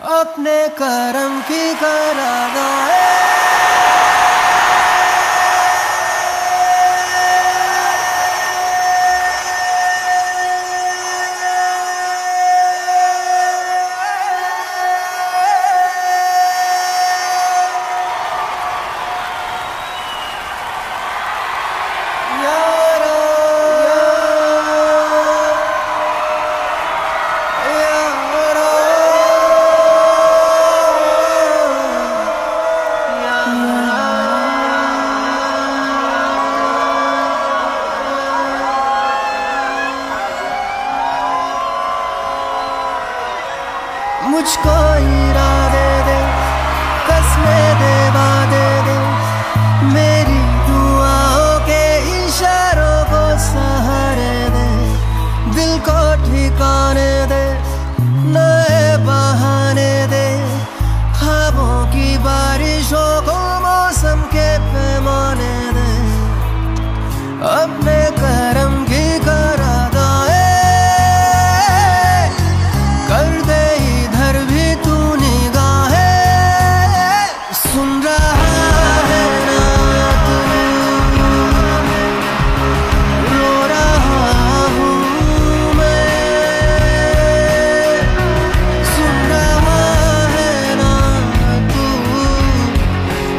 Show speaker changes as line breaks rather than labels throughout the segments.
अपने करम की करागाए मुझको इरादे दे, कसमें दे, वादे दे, मेरी दुआओं के इशारों को सहारे दे, दिल को ठिकाने दे, नए बहाने दे, ख्वाबों की बारिशों को मौसम के पैमाने दे, अपने करम की करागाए कर दे इधर भी तू निगाहें, सुन रहा है ना तू, रो रहा हूँ मैं, सुन रहा है ना तू,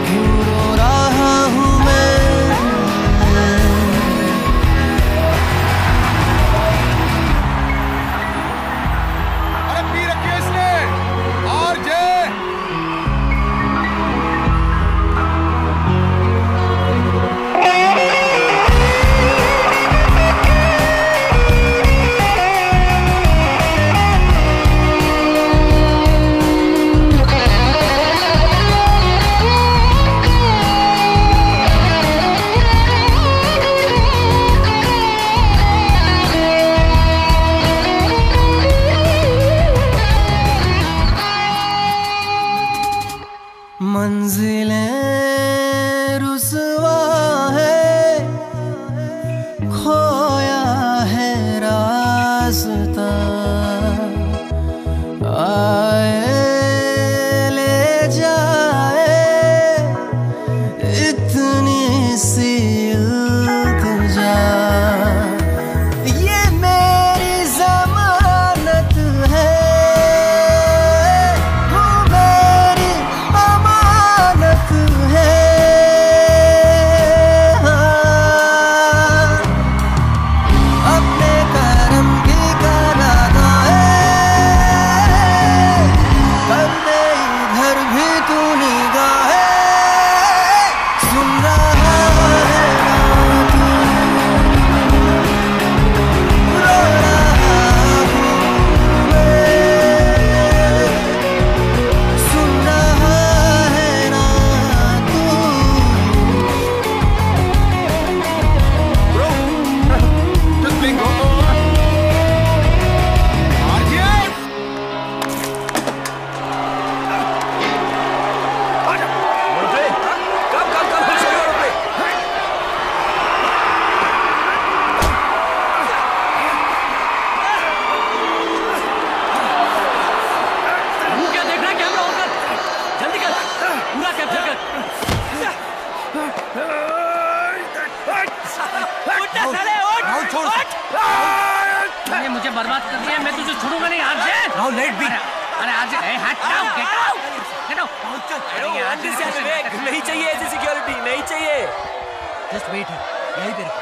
क्यों रो रहा हूँ मैं।
अरे पी रखी है इसने और जे
मंजिलें रुसवा है, खोया है रास्ता, आए ले जाए इतनी सी इल्तिजा, ये मेरी जमानत है, तू मेरी अमानत है, हाँ। अपने करम की करागाए कर दे इधर भी तू निगाहें, सुन रहा है ना तू, रो रहा हूँ मैं, सुन रहा है ना तू।
Bro just playing bro RJ
तू क्या देख रहा है? कैमरा ऑन कर, जल्दी कर, पूरा कैप्चर कर। उठ ना साले, उठ, उठ। तूने मुझे बर्बाद कर दिया, मैं तुझे छोड़ूंगा नहीं आरजे।
राहुल लेट बी
अरे आरजे, हट जाओ, गेट आउट, गेट आउट। अरे आरजे
नहीं चाहिए ऐसी सिक्योरिटी, नहीं चाहिए। जस्ट वेट है, यहीं पे रुको।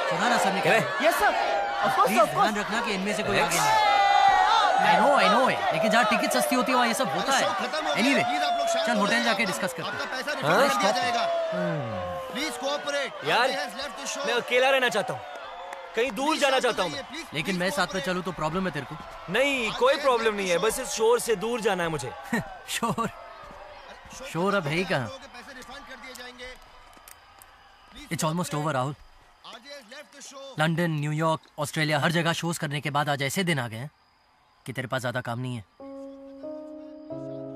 सुना ना सर ने कहा?
Yes sir, of course,
please
of course.
ध्यान रखना कि इनमें से कोई आगे नहीं। आई नो लेकिन जहाँ टिकट सस्ती होती है वहाँ ये सब होता है। एनीवे चल होटल जाके डिस्कस करते हैं।
प्लीज कोऑपरेट
यार मैं अकेला रहना चाहता हूँ, कहीं दूर जाना चाहता हूँ मैं।
लेकिन मैं साथ में चलूं तो प्रॉब्लम है तेरे को?
नहीं कोई प्रॉब्लम नहीं है, बस इस शोर से दूर जाना है मुझे।
शोर शोर अब है ही कहाँ? It's almost over Rahul. London, New York, Australia, हर जगह शोज करने के बाद आज ऐसे दिन आ गए हैं कि तेरे पास ज्यादा काम नहीं है।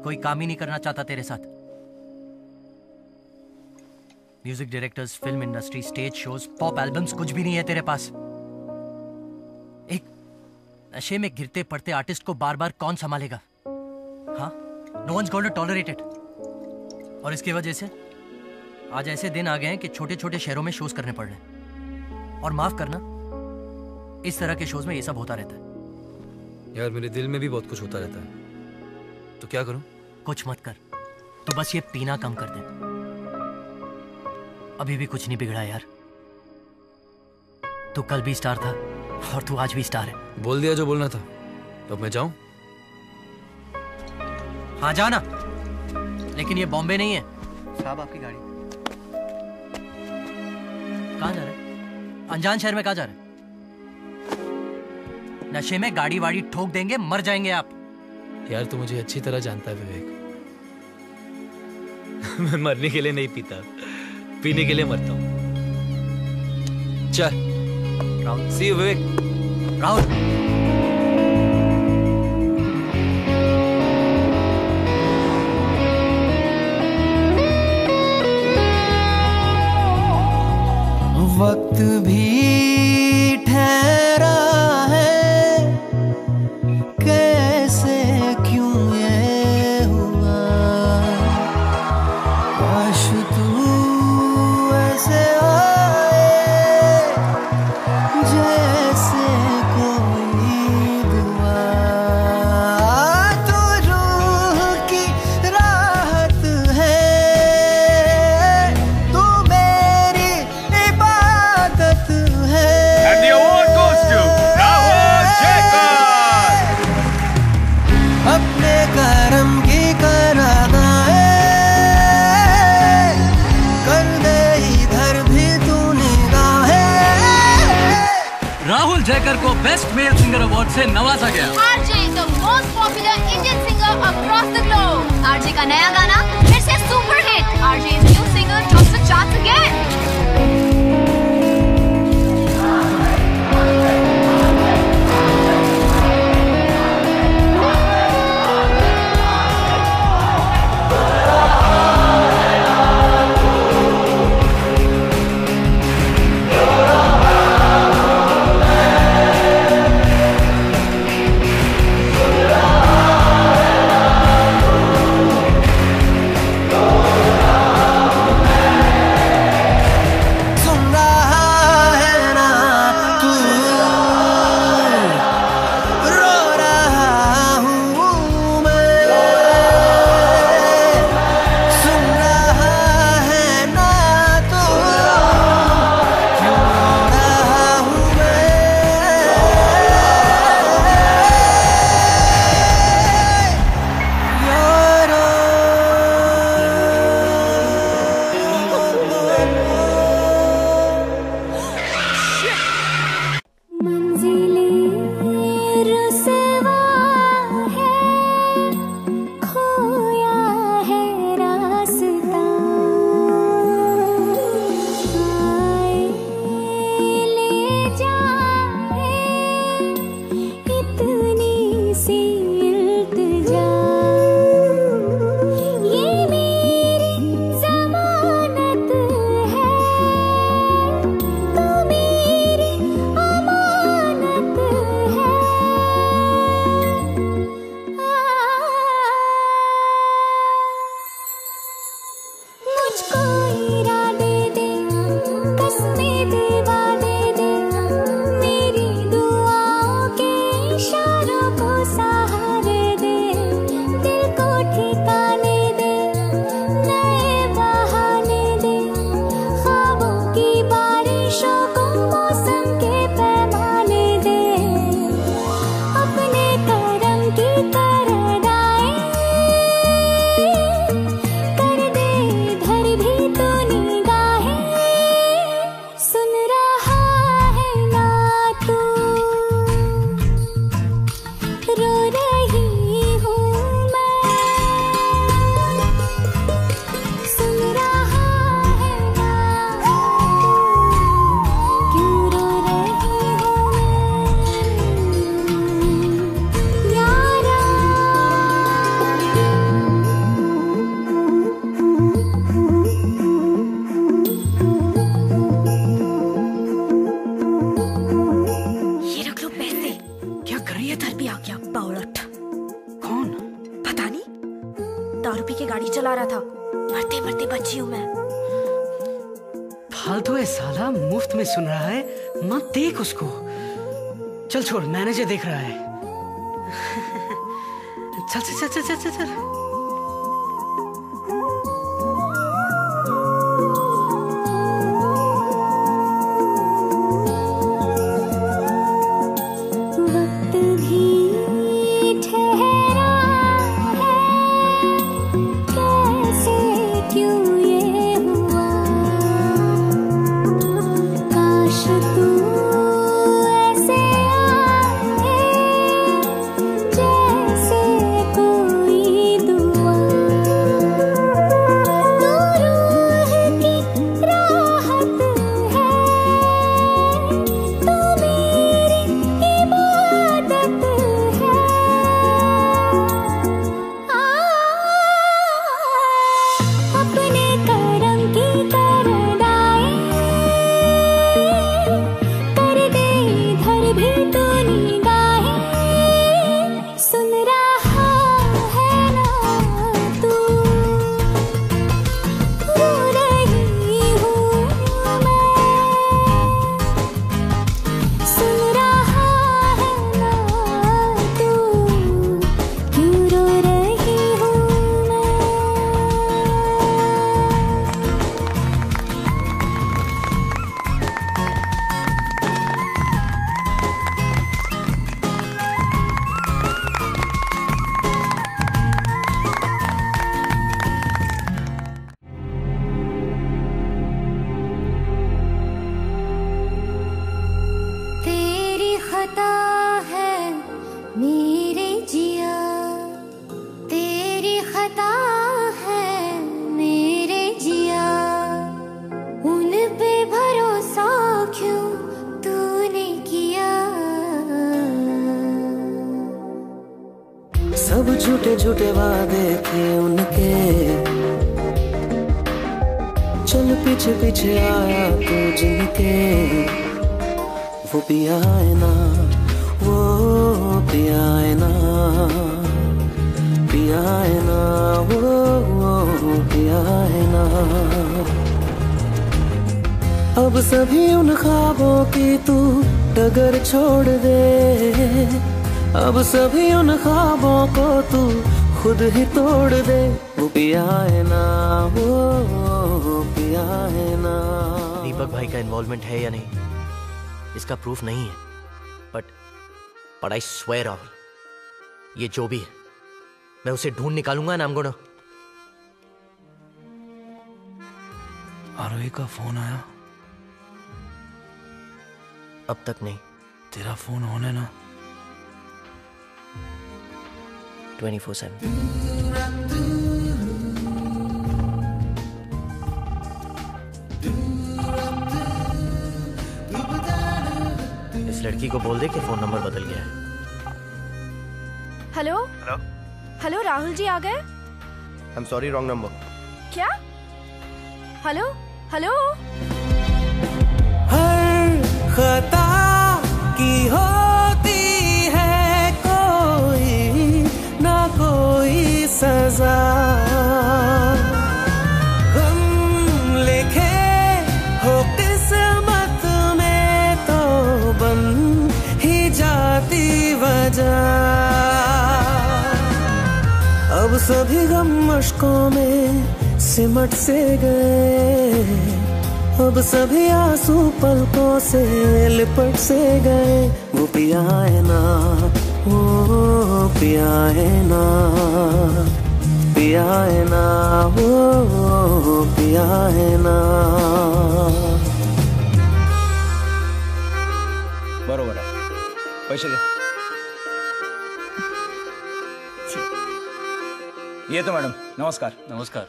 कोई काम ही नहीं करना चाहता तेरे साथ। Music directors, film industry, stage shows, pop albums, कुछ भी नहीं है तेरे पास। एक नशे में गिरते पड़ते आर्टिस्ट को बार बार कौन संभालेगा? हाँ, No one's going to tolerate it. और इसकी वजह से आज ऐसे दिन आ गए हैं कि छोटे छोटे शहरों में शोज करने पड़ रहे हैं। और माफ करना, इस तरह के शोज में ये सब होता रहता है।
यार मेरे दिल में भी बहुत कुछ होता रहता है, तो क्या करूं?
कुछ मत कर, तू बस ये पीना कम कर दे। अभी भी कुछ नहीं बिगड़ा यार। तू कल भी स्टार था और तू आज भी स्टार है।
बोल दिया जो बोलना था, तो अब मैं जाऊं?
हाँ जाना, लेकिन ये बॉम्बे नहीं है।
साहब आपकी गाड़ी।
कहाँ जा रहे हैं? अनजान शहर में कहाँ जा रहे हैं? नशे में गाड़ी वाड़ी ठोक देंगे, मर जाएंगे आप।
यार तू मुझे अच्छी तरह जानता है विवेक। मैं मरने के लिए नहीं पीता, पीने के लिए मरता हूं। चल
राहुल,
सी यू विवेक।
राहुल,
वक्त भी ठहरा है, कैसे क्यों ये हुआ, काश तू ऐसे आए जैसे कोई दुआ, तू रूह की राहत है, तू मेरी इबादत है।
And the award goes to Rahul Jacob.
अपने करम की करादाए कर दे इधर भी तू निगाहे।
राहुल जयकर को बेस्ट मेल सिंगर अवार्ड से नवाजा गया।
RJ is the most popular Indian singer across the globe. RJ का नया गाना फिर से super hit. RJ's new singer tops the charts again. गाड़ी चला रहा था। मरते मरते बची हूँ मैं।
फालतू है साला, मुफ्त में सुन रहा है। मत देख उसको। चल छोड़, मैनेजर देख रहा है। चल चल चल चल चल चल।
सब झूठे झूठे वादे थे उनके, चल पीछे पीछे आया तू जिनके। वो पिया है ना, वो पिया है ना, पिया है ना, वो पिया है ना। अब सभी उन ख्वाबों की तू डगर छोड़ दे, अब सभी उन ख्वाबों को तू खुद ही तोड़ दे। वो पिया है ना, वो पिया है ना।
दीपक भाई का इन्वॉल्वमेंट है या नहीं इसका प्रूफ नहीं है, बट आई स्वेयर राहुल, ये जो भी है मैं उसे ढूंढ निकालूंगा ना। I'm gonna...
आरोही का फोन आया?
अब तक नहीं।
तेरा फोन ऑन है ना?
24/7। इस लड़की को बोल दे कि फोन नंबर बदल गया है।
Hello
hello
hello, Rahul ji आ गए?
I am sorry, wrong number.
क्या? Hello hello.
हर खता की होती है कोई ना कोई सजा, हम लिखे हो किस्मत में तो बन ही जाती वजह। अब सभी गम मुश्कों में सिमट से गए, अब सभी आंसू पलकों से लिपट से गए। वो पिया है ना, वो पिया है ना, पिया है ना, वो पिया है ना।
बरोबर है, पैसे दे। ये तो मैडम, नमस्कार।
नमस्कार।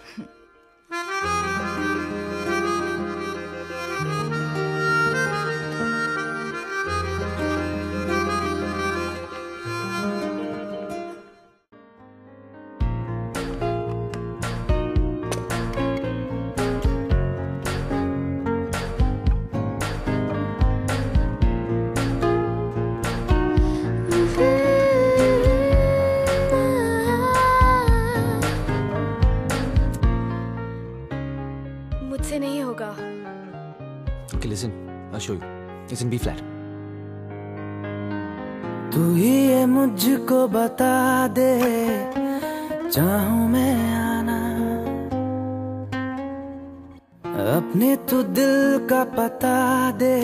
show you. It's in B flat.
तू ही ये मुझको बता दे, चाहूं मैं आना, अपने तू दिल का पता दे,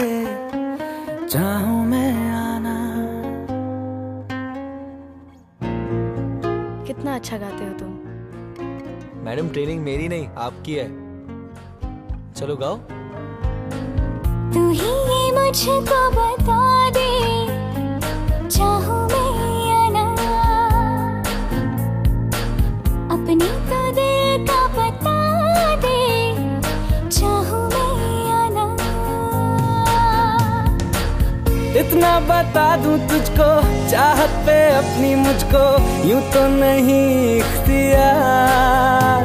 चाहूं मैं आना।
कितना अच्छा गाते हो तुम।
मैडम ट्रेनिंग मेरी नहीं आपकी है। चलो गाओ।
तू ही ये मुझको बता दे, चाहूं मैं आना, अपनी तो दिल का बता दे, चाहूं मैं आना।
इतना बता दूं तुझको, चाहत पे अपनी मुझको यूं तो नहीं इख्तियार,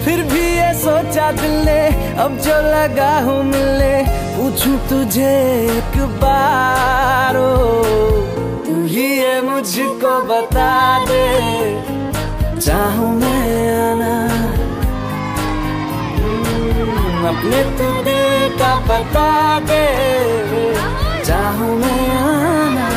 फिर भी ये सोचा दिल ने अब जो लगा हूँ मिलने, पूछूं तुझे एक बार, तू ही ये मुझको बता दे, चाहूं मैं आना, अपने तू दिल का पता दे, चाहूं मैं आना।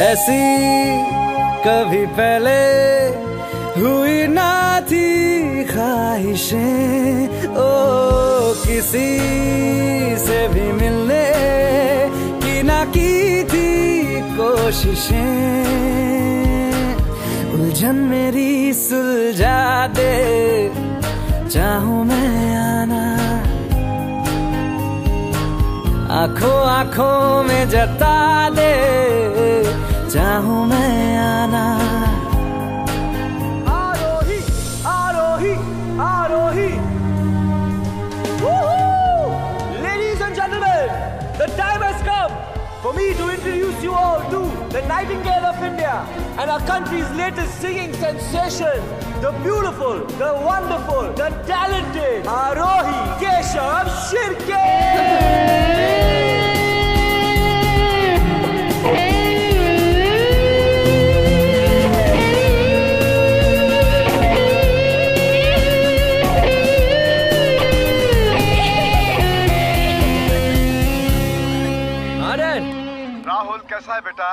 ऐसी कभी पहले हुई ना थी ख्वाहिशें, ओ किसी से भी मिलने की ना की थी कोशिशें, उलझन मेरी सुलझा दे, चाहूं मैं आना, आंखों आंखों में जता दे, चाहूं मैं आना। आरोही आरोही आरोही।
Ladies and gentlemen, the time has come for me to introduce you all to the Nightingale of India and our country's latest singing sensation, the beautiful, the wonderful, the talented Arohi Keshav Shirke.
Rahul कैसा है बेटा?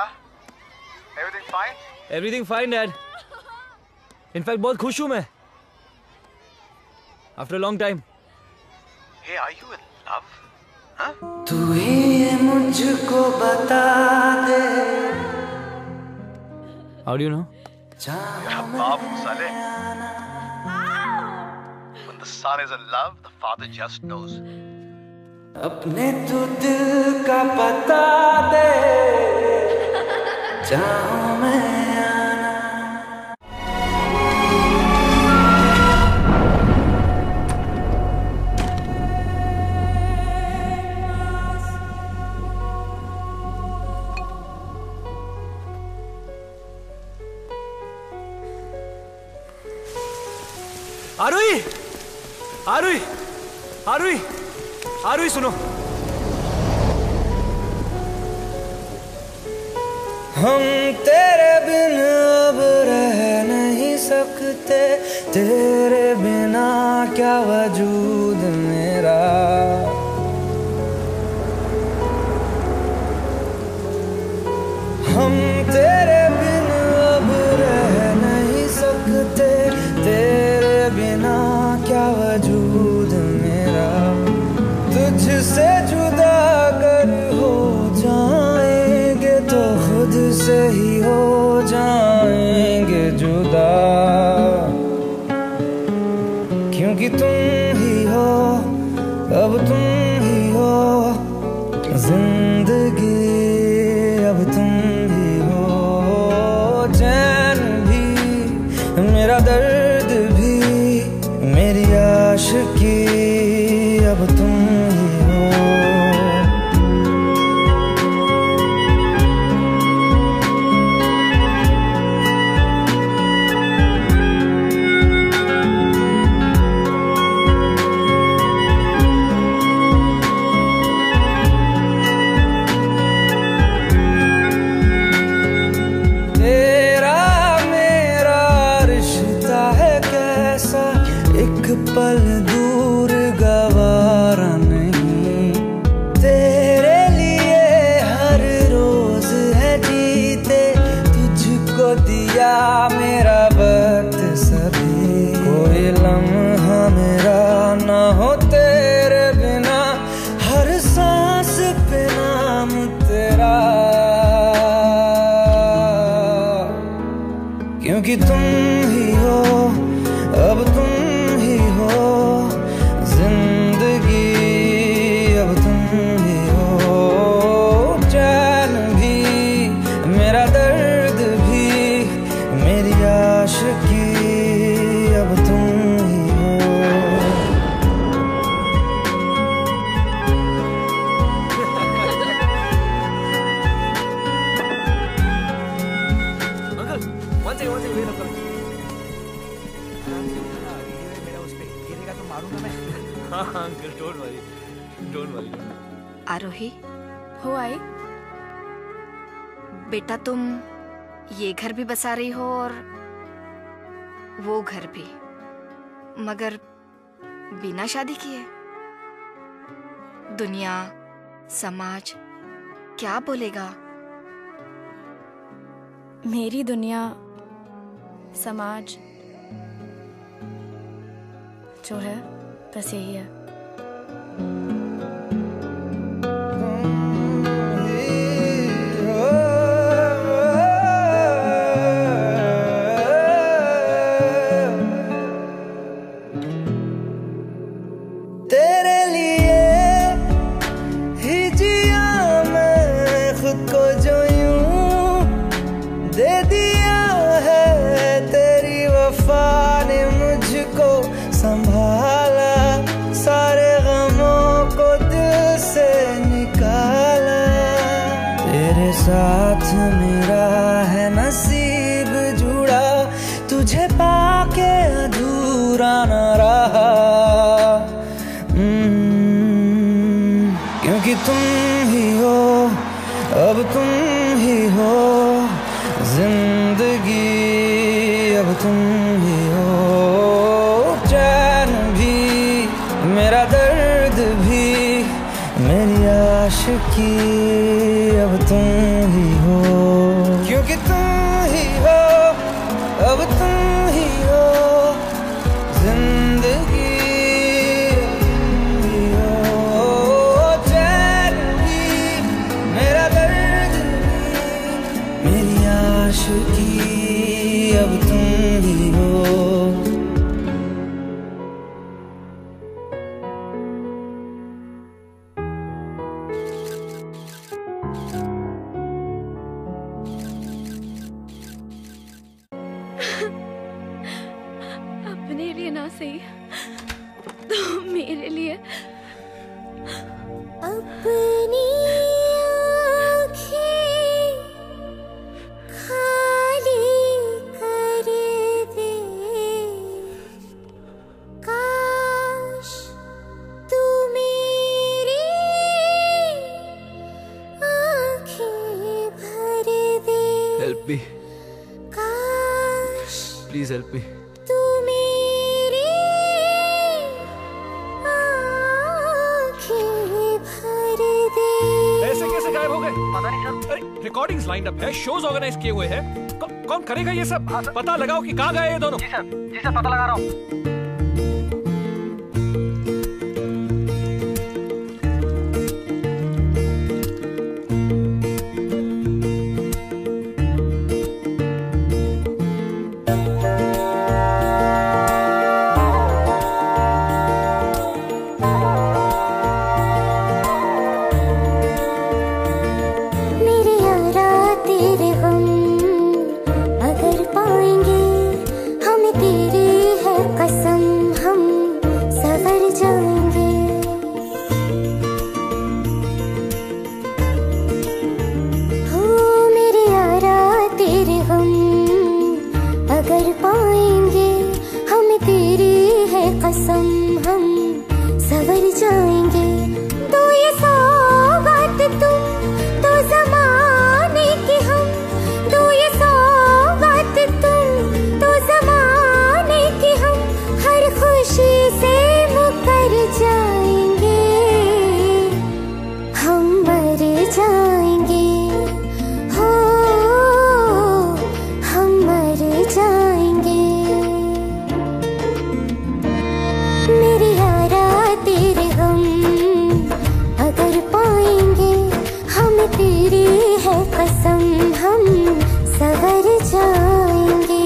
Everything fine?
Everything fine, Dad. In fact, बहुत खुश हूँ मैं. After a long time.
Hey, are you in love? Huh?
तू ही ये मुझको बता दे।
How do you know?
बाबू साले. When the son is in love, the father just knows.
अपने तू दिल का पता दे, चाहूं मैं आना।
आरुई, आरुई, आरुई, आरुई सुनो।
हम तेरे बिन अब रह नहीं सकते, तेरे बिना क्या वजूद मेरा। हम तेरे बिन अब रह नहीं सकते, तेरे बिना क्या वजूद मेरा। तुझसे जुदा अगर हो जाएंगे तो खुद से ही हो जाएंगे जुदा, क्योंकि तुम ही हो, अब तुम ही हो जिंदगी, अब तुम ही हो चैन भी, मेरा दर्द भी, मेरी आशिकी, अब तुम
हाँ अंकल, डोंट वरी।
आरोही, हो आए बेटा, तुम ये घर भी बसा रही हो और वो घर भी, मगर बिना शादी किए। दुनिया, समाज क्या बोलेगा?
मेरी दुनिया, समाज जो है बस यही है।
तेरे लिए ही जिया मैं खुद को जो यूं दे दिया है, तेरी वफा ने मुझको संभाला, सारे गमों को दिल से निकाला। तेरे साथ मेरा है नसीब जुड़ा, तुझे पाके अधूरा न रहा। क्योंकि तुम ही हो, अब तुम ही हो जिंदगी, अब तुम ही हो चैन भी, मेरा दर्द भी, मेरी आशिकी, अब तुम ही हो। क्योंकि तुम ही हो, अब तुम ही हो जिंदगी, अब तुम ही हो।
अपने लिए ना सही तो मेरे लिए।
अपनी
Help me. Please help me.
तू मेरी आँखें भर दे।
ऐसे कैसे गायब हो गए? पता नहीं सर। अरे रिकॉर्डिंग्स लाइंड अप है, शोज ऑर्गेनाइज किए हुए हैं, कौन करेगा ये सब? पता लगाओ कि कहाँ गए ये दोनों।
जी सर पता लगा रहा हूँ।
कसम हम सवर जाएंगे। तो ये सौगात तुम तो ज़माने की हम, तो ये सौगात तुम तो ज़माने की हम, हर खुशी से मुकर जाएंगे, हम मर जाएंगे, हो हम मर जाएंगे। मेरे यारा तेरे हम अगर पाएंगे, हम तेरी है कसम हम सवर जाएंगे।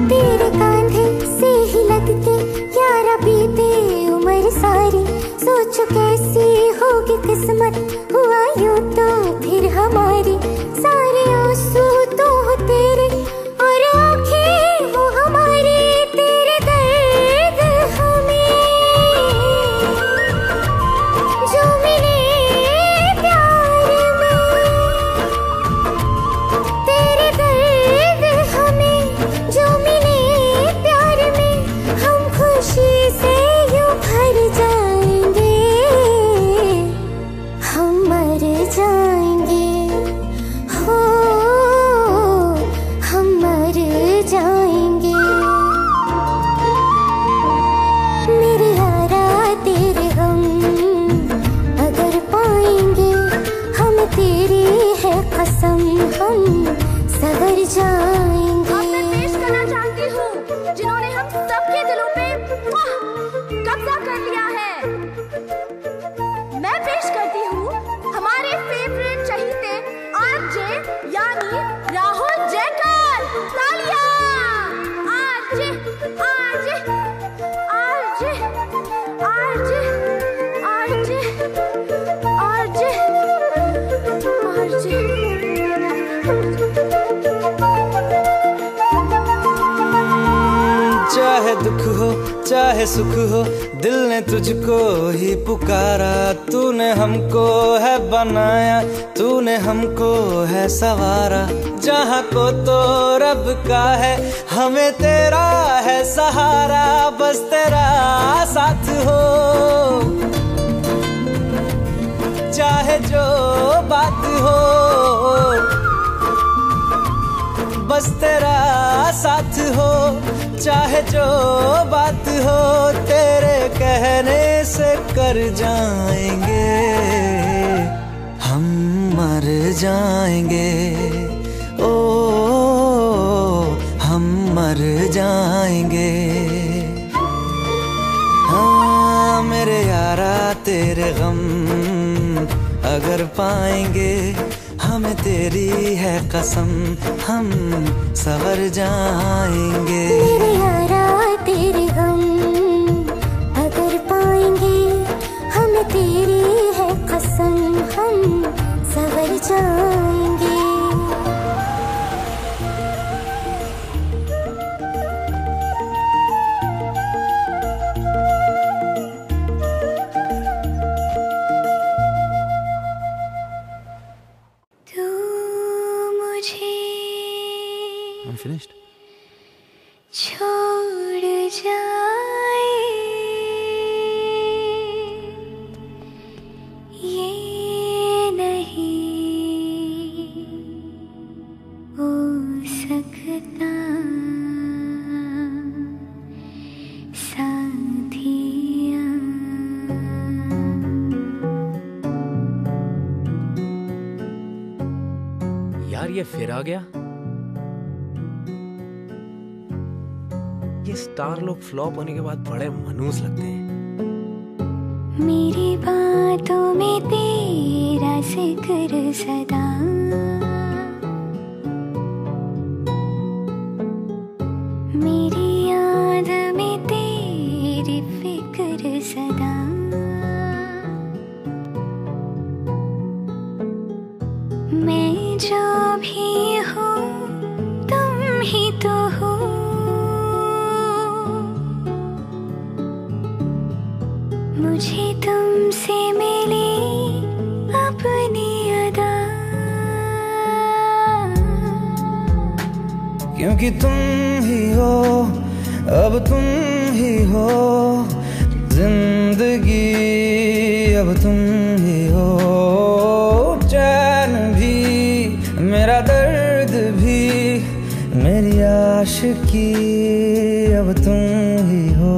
तेरे कांधे से ही लगते यारा बीते उम्र सारी, सोचो कैसी होगी किस्मत, हुआ यूं तो फिर हमारी। सारे आंसू तो हो तेरे और आंखें हो हमारी, तेरे दर्द हमें
आरजे
चाहे दुख हो चाहे सुख हो, दिल ने तुझको ही पुकारा। तूने हमको है बनाया, तूने हमको है सवारा। जहाँ को तो रब का है, हमें तेरा है सहारा। बस तेरा साथ हो, चाहे जो बात हो, बस तेरा साथ हो, चाहे जो बात हो। तेरे कहने से कर जाएंगे, हम मर जाएंगे। ओ हम मर जाएंगे। हाँ मेरे यारा तेरे गम अगर पाएंगे, हमें तेरी है कसम, हम सवर जाएंगे।
मेरे यारा तेरे गम अगर पाएंगे, हमें तेरी है कसम, हम सवर जाएंगे।
Finished.
छोड़ जाए ये नहीं हो सकता साथिया।
यार ये फिर आ गया। ये स्टार लोग फ्लॉप होने के बाद बड़े मनूस लगते हैं।
मेरी बातों में तेरा जिक्र सदा, मेरी याद में तेरी फिक्र सदा। मैं जो भी हूँ तुम ही तो हो। मुझे तुमसे मिली अपनी अदा,
क्योंकि तुम ही हो, अब तुम ही हो जिंदगी, अब तुम ही हो। चैन भी मेरा दर्द भी मेरी आशिकी, अब तुम ही हो।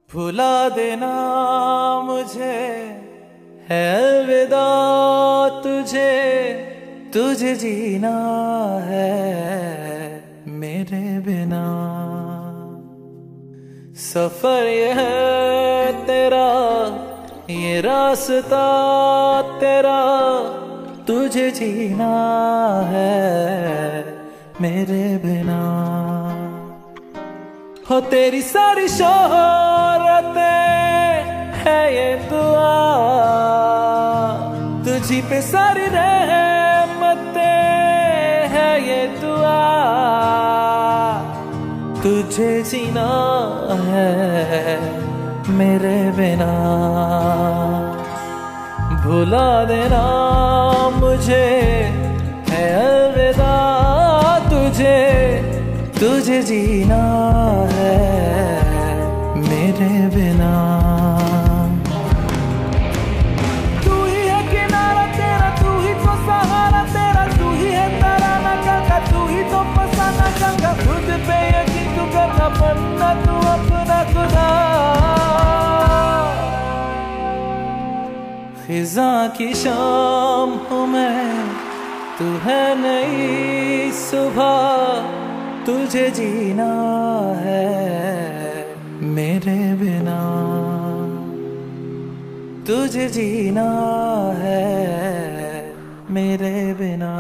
भुला देना मुझे है अलविदा तुझे, तुझे जीना है मेरे बिना। सफर ये है तेरा, ये रास्ता तेरा, तुझे जीना है मेरे बिना। हो तेरी सारी शोहरतें है ये दुआ, तुझी पे सारी रहमतें है ये दुआ। तुझे जीना है मेरे बिना। भुला देना मुझे है अलविदा तुझे, तुझे जीना है मेरे बिना। तू ही है किनारा तेरा, तू ही तो सहारा तेरा, तू ही है तराना गंगा, तू ही तो फसाना गंगा। खुद पे यकीन तू करना, बनना तू अपना खुदा। खिज़ां की शाम हूँ मैं, तू है नई सुबह, तुझे जीना है मेरे बिना, तुझे जीना है मेरे बिना।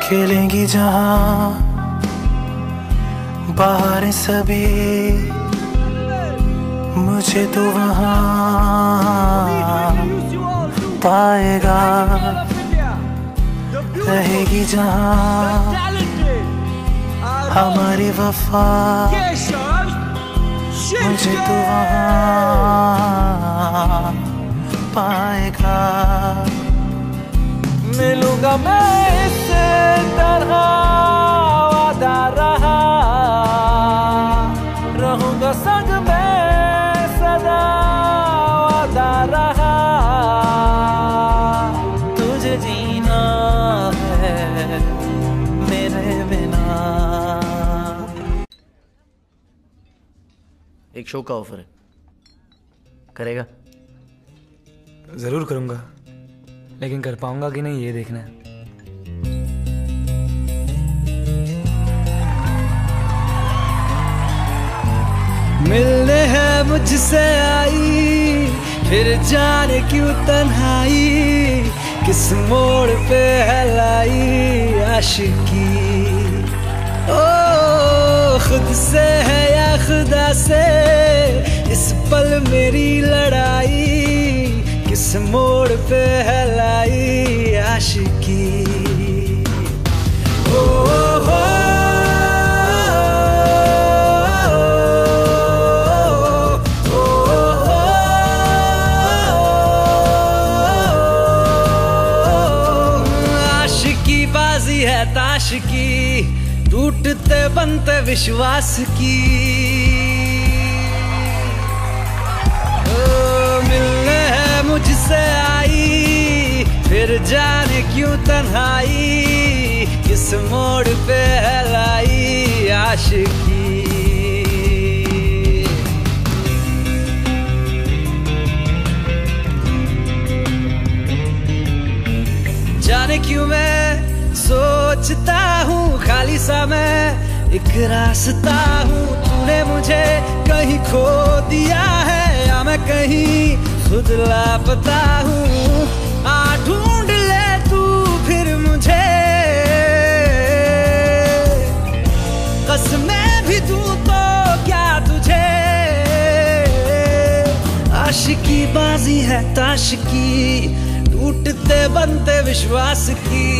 खेलेंगी जहाँ बाहर सभी, मुझे तो वहाँ पाएगा। रहेगी जहाँ हमारी वफा, मुझे तो वहाँ पाएगा। मिलूंगा मैं इससे तरह वादा रहा, रहूंगा संग में सदा वादा रहा, तुझे जीना है मेरे बिना।
एक शो का ऑफर है, करेगा?
जरूर करूंगा, लेकिन कर पाऊंगा कि नहीं ये देखना है।
मिलने है मुझसे आई, फिर जाने क्यों तन्हाई, किस मोड़ पे है लाई आशिकी। ओ खुद से है या खुदा से, इस पल मेरी लड़ाई, किस मोड़ पे है लाई आशिकी। ओ हो आशिकी बाजी है ताश की, टूटते बनते विश्वास की। मिलने है मुझसे आई, फिर जाने क्यों तन्हाई, किस मोड़ पे है लाई आशिकी। जाने क्यों मैं सोचता हूँ खाली सा मैं एक रास्ता हूँ, तूने मुझे कहीं खो दिया है या मैं कहीं खुद लापता हूँ। आ ढूंढ ले तू फिर मुझे, कसमें भी दूँ तो क्या तुझे। आशिकी बाजी है ताश की, टूटते बनते विश्वास की।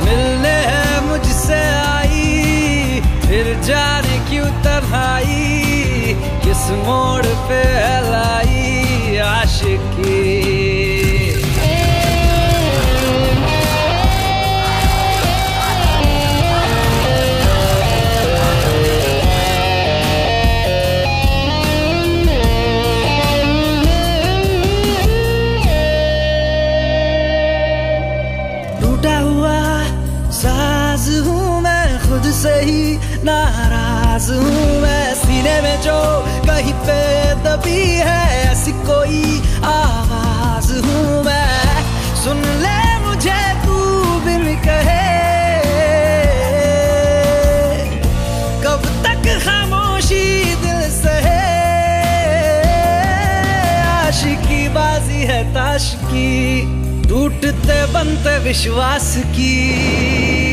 मिलने है मुझसे आई, फिर जाने क्यों तन्हाई, किस मोड़ पे है लाई आशिकी। साज हूँ मैं खुद से ही नाराज हूँ मैं, सीने में जो कहीं पे दबी है ऐसी कोई आवाज हूँ मैं। सुन ले मुझे तू बिन कहे, कब तक खामोशी दिल सहे। आशिकी बाजी है ताश की, टूटते बनते विश्वास की